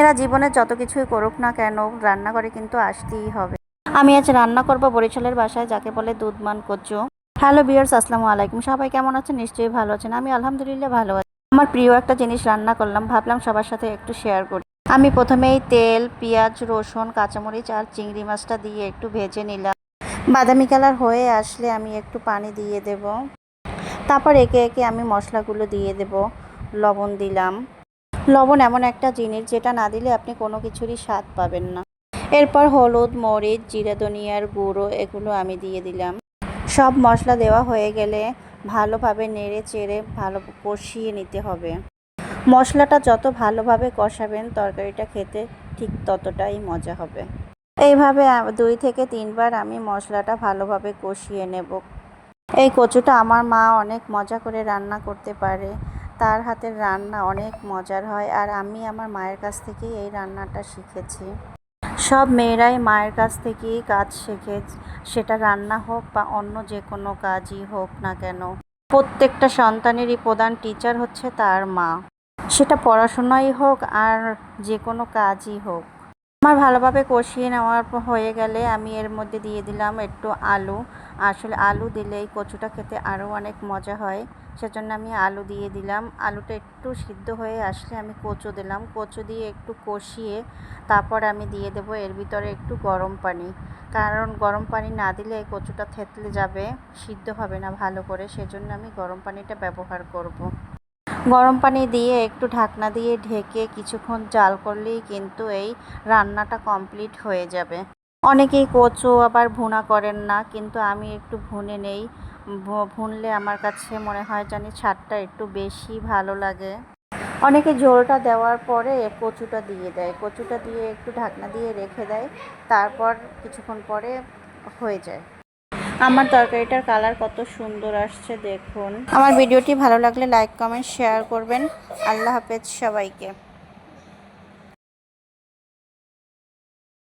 মেয়েরা জীবনে যত কিছুই করুক না কেন রান্নাঘরে কিন্তু আসতেই হবে। আমি আজ রান্না করব বরিশালের বাসায় যাকে বলে দুধমান কচু। হ্যালো ভিউয়ার্স, আসসালামু আলাইকুম। সবাই কেমন আছেন? নিশ্চয়ই ভালো আছেন। আমি আলহামদুলিল্লাহ ভালো আছি। আমার প্রিয় একটা জিনিস রান্না করলাম, ভাবলাম সবার সাথে একটু শেয়ার করি। আমি প্রথমেই তেল, পেঁয়াজ, রসুন, কাঁচামরিচ আর চিংড়ি মাছটা দিয়ে একটু ভেজে নিলাম। বাদামি কালার হয়ে আসলে আমি একটু পানি দিয়ে দেব। তারপর একে একে আমি মশলাগুলো দিয়ে দেব। লবণ দিলাম। লবণ এমন একটা জিনিস যেটা না দিলে আপনি কোনো কিছুরই স্বাদ পাবেন না। এরপর হলুদ, মরিচ, জিরা, ধনিয়ার গুঁড়ো এগুলো আমি দিয়ে দিলাম। সব মশলা দেওয়া হয়ে গেলে ভালোভাবে নেড়ে চেড়ে ভালো কষিয়ে নিতে হবে। মশলাটা যত ভালোভাবে কষাবেন তরকারিটা খেতে ঠিক ততটাই মজা হবে। এইভাবে 2 থেকে 3 বার আমি মশলাটা ভালোভাবে কষিয়ে নেব। এই কচুটা আমার মা অনেক মজা করে রান্না করতে পারে। তার হাতের রান্না অনেক মজার হয়, আর আমি আমার মায়ের কাছ থেকেই এই রান্নাটা শিখেছি। সব মেয়েরাই মায়ের কাছ থেকেই কাজ শেখে, সেটা রান্না হোক বা অন্য যে কোনো কাজই হোক না কেন। প্রত্যেকটা সন্তানেরই প্রধান টিচার হচ্ছে তার মা, সেটা পড়াশোনাই হোক আর যে কোনো কাজই হোক। আমার ভালোভাবে কষিয়ে নেওয়ার হয়ে গেলে আমি এর মধ্যে দিয়ে দিলাম একটু আলু। আসলে আলু দিলে এই কচুটা খেতে আরও অনেক মজা হয়, সেজন্য আমি আলু দিয়ে দিলাম। আলুটা একটু সিদ্ধ হয়ে আসলে আমি কচু দিলাম। কচু দিয়ে একটু কষিয়ে তারপর আমি দিয়ে দেবো এর ভিতরে একটু গরম পানি, কারণ গরম পানি না দিলে এই কচুটা থেতলে যাবে, সিদ্ধ হবে না ভালো করে, সেজন্য আমি গরম পানিটা ব্যবহার করব। গরম পানি দিয়ে একটু ঢাকনা দিয়ে ঢেকে কিছুক্ষণ জাল করলেই কিন্তু এই রান্নাটা কমপ্লিট হয়ে যাবে। অনেকেই কচু আবার ভুনা করেন না, কিন্তু আমি একটু ভুনে নেই। ভুনলে আমার কাছে মনে হয় জানি স্বাদটা একটু বেশি ভালো লাগে। অনেকে ঝোলটা দেওয়ার পরে কচুটা দিয়ে দেয়, কচুটা দিয়ে একটু ঢাকনা দিয়ে রেখে দেয়, তারপর কিছুক্ষণ পরে হয়ে যায়। আমার তরকারিটার কালার কত সুন্দর আসছে দেখুন। আমার ভিডিওটি ভালো লাগলে লাইক, কমেন্ট, শেয়ার করবেন। আল্লাহ হাফেজ সবাইকে।